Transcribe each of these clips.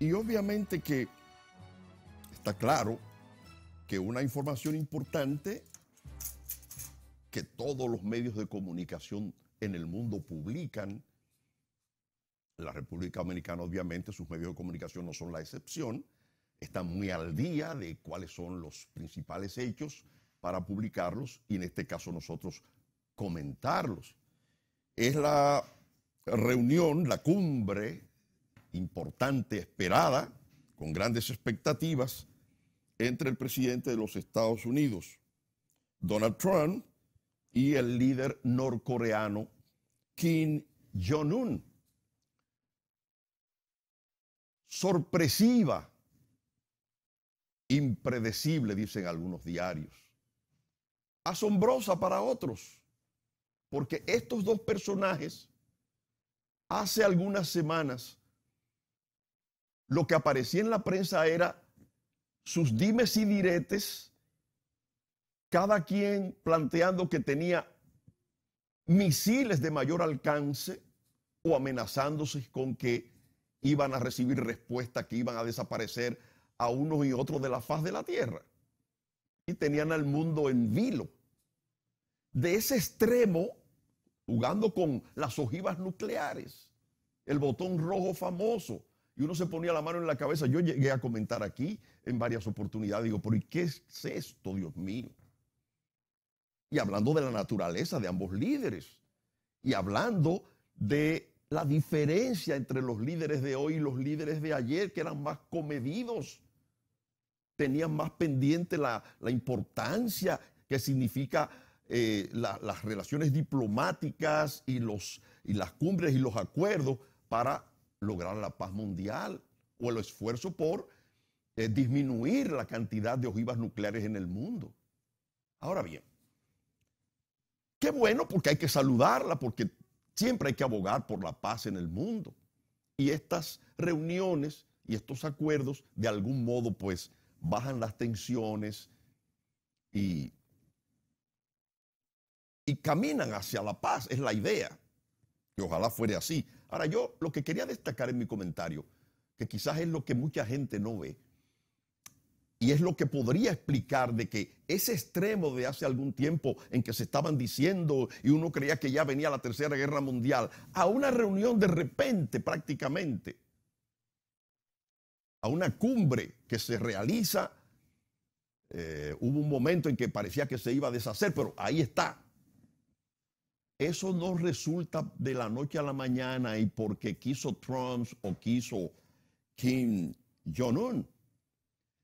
Y obviamente que está claro que una información importante que todos los medios de comunicación en el mundo publican, la República Dominicana obviamente sus medios de comunicación no son la excepción, están muy al día de cuáles son los principales hechos para publicarlos y en este caso nosotros comentarlos. Es la reunión, la cumbre importante, esperada, con grandes expectativas, entre el presidente de los Estados Unidos, Donald Trump, y el líder norcoreano, Kim Jong-un. Sorpresiva, impredecible, dicen algunos diarios. Asombrosa para otros, porque estos dos personajes, hace algunas semanas, lo que aparecía en la prensa era sus dimes y diretes, cada quien planteando que tenía misiles de mayor alcance o amenazándose con que iban a recibir respuesta, que iban a desaparecer a unos y otros de la faz de la tierra. Y tenían al mundo en vilo. De ese extremo, jugando con las ojivas nucleares, el botón rojo famoso, y uno se ponía la mano en la cabeza. Yo llegué a comentar aquí en varias oportunidades, digo, pero ¿y qué es esto, Dios mío? Y hablando de la naturaleza de ambos líderes, y hablando de la diferencia entre los líderes de hoy y los líderes de ayer, que eran más comedidos, tenían más pendiente la importancia que significa las relaciones diplomáticas y las cumbres y los acuerdos para lograr la paz mundial, o el esfuerzo por disminuir la cantidad de ojivas nucleares en el mundo. Ahora bien, qué bueno, porque hay que saludarla, porque siempre hay que abogar por la paz en el mundo. Y estas reuniones y estos acuerdos, de algún modo, pues, bajan las tensiones y caminan hacia la paz, es la idea. Y ojalá fuera así. Ahora, yo lo que quería destacar en mi comentario, que quizás es lo que mucha gente no ve, y es lo que podría explicar de que ese extremo de hace algún tiempo en que se estaban diciendo y uno creía que ya venía la Tercera Guerra Mundial, a una reunión de repente prácticamente, a una cumbre que se realiza, hubo un momento en que parecía que se iba a deshacer, pero ahí está. Eso no resulta de la noche a la mañana y porque quiso Trump o quiso Kim Jong-un.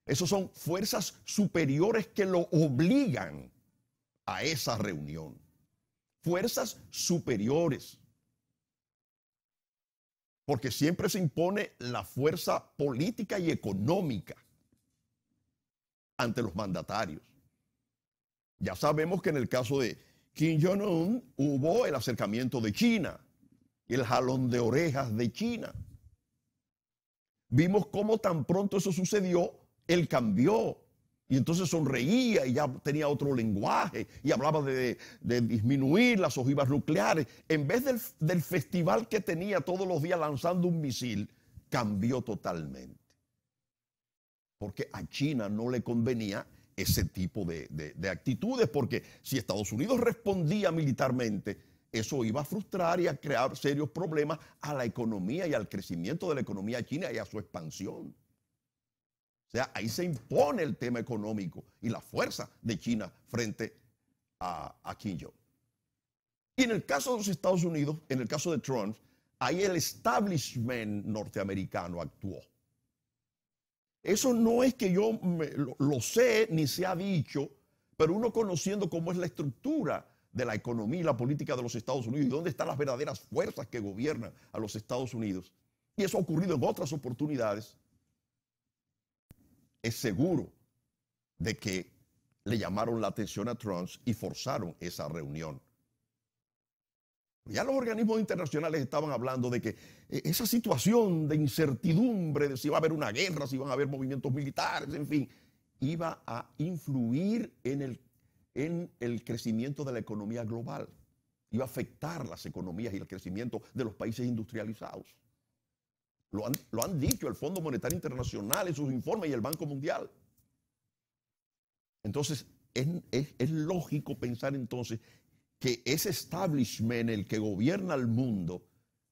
Esos son fuerzas superiores que lo obligan a esa reunión. Fuerzas superiores. Porque siempre se impone la fuerza política y económica ante los mandatarios. Ya sabemos que en el caso de Kim Jong-un hubo el acercamiento de China, el jalón de orejas de China. Vimos cómo tan pronto eso sucedió, él cambió y entonces sonreía y ya tenía otro lenguaje y hablaba de disminuir las ojivas nucleares. En vez del festival que tenía todos los días lanzando un misil, cambió totalmente. Porque a China no le convenía ese tipo de actitudes, porque si Estados Unidos respondía militarmente, eso iba a frustrar y a crear serios problemas a la economía y al crecimiento de la economía china y a su expansión. O sea, ahí se impone el tema económico y la fuerza de China frente a Kim Jong. Y en el caso de los Estados Unidos, en el caso de Trump, ahí el establishment norteamericano actuó. Eso no es que yo lo sé ni se ha dicho, pero uno conociendo cómo es la estructura de la economía y la política de los Estados Unidos y dónde están las verdaderas fuerzas que gobiernan a los Estados Unidos, y eso ha ocurrido en otras oportunidades, es seguro de que le llamaron la atención a Trump y forzaron esa reunión. Ya los organismos internacionales estaban hablando de que esa situación de incertidumbre de si va a haber una guerra, si van a haber movimientos militares, en fin, iba a influir en el crecimiento de la economía global. Iba a afectar las economías y el crecimiento de los países industrializados. Lo han dicho el Fondo Monetario Internacional en sus informes y el Banco Mundial. Entonces, es lógico pensar entonces que ese establishment, el que gobierna el mundo,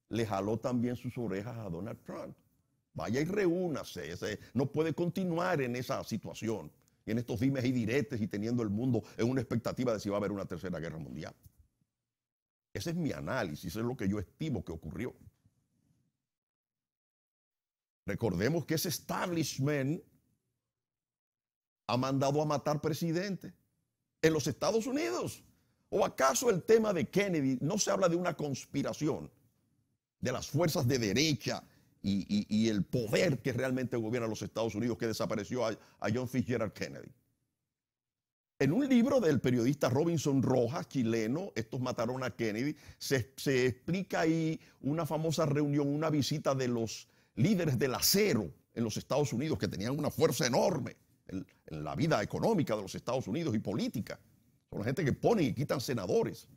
le jaló también sus orejas a Donald Trump. Vaya y reúnase. No puede continuar en esa situación, y en estos dimes y diretes y teniendo el mundo en una expectativa de si va a haber una tercera guerra mundial. Ese es mi análisis, eso es lo que yo estimo que ocurrió. Recordemos que ese establishment ha mandado a matar presidentes en los Estados Unidos. ¿O acaso el tema de Kennedy no se habla de una conspiración de las fuerzas de derecha y el poder que realmente gobierna los Estados Unidos que desapareció a John Fitzgerald Kennedy? En un libro del periodista Robinson Rojas, chileno, Estos mataron a Kennedy, se explica ahí una famosa reunión, una visita de los líderes del acero en los Estados Unidos, que tenían una fuerza enorme en la vida económica de los Estados Unidos y política. Son la gente que ponen y quitan senadores.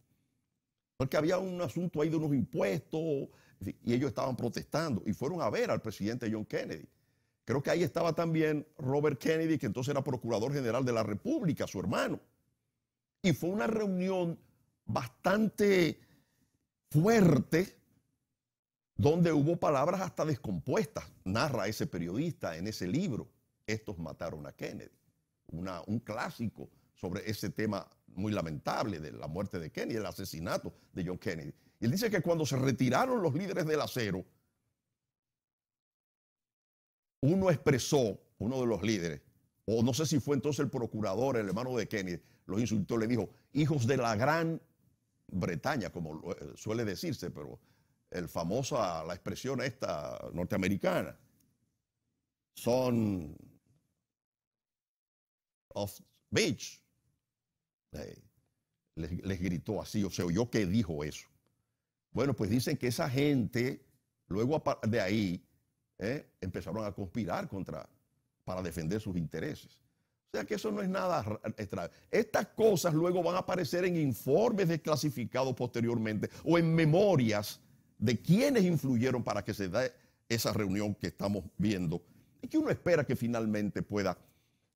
Porque había un asunto ahí de unos impuestos y ellos estaban protestando y fueron a ver al presidente John Kennedy. Creo que ahí estaba también Robert Kennedy, que entonces era procurador general de la República, su hermano. Y fue una reunión bastante fuerte, donde hubo palabras hasta descompuestas, narra ese periodista en ese libro, Estos mataron a Kennedy, un clásico sobre ese tema muy lamentable de la muerte de Kennedy, el asesinato de John Kennedy. Y él dice que cuando se retiraron los líderes del acero, uno de los líderes, o no sé si fue entonces el procurador, el hermano de Kennedy, los insultó, le dijo, hijos de la Gran Bretaña, como suele decirse, pero la expresión esta norteamericana, son of bitch. Les gritó así, o se oyó que dijo eso. Bueno, pues dicen que esa gente, luego de ahí, empezaron a conspirar para defender sus intereses. O sea que eso no es nada extraño. Estas cosas luego van a aparecer en informes desclasificados posteriormente o en memorias de quienes influyeron para que se dé esa reunión que estamos viendo y que uno espera que finalmente pueda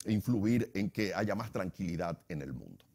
influir en que haya más tranquilidad en el mundo.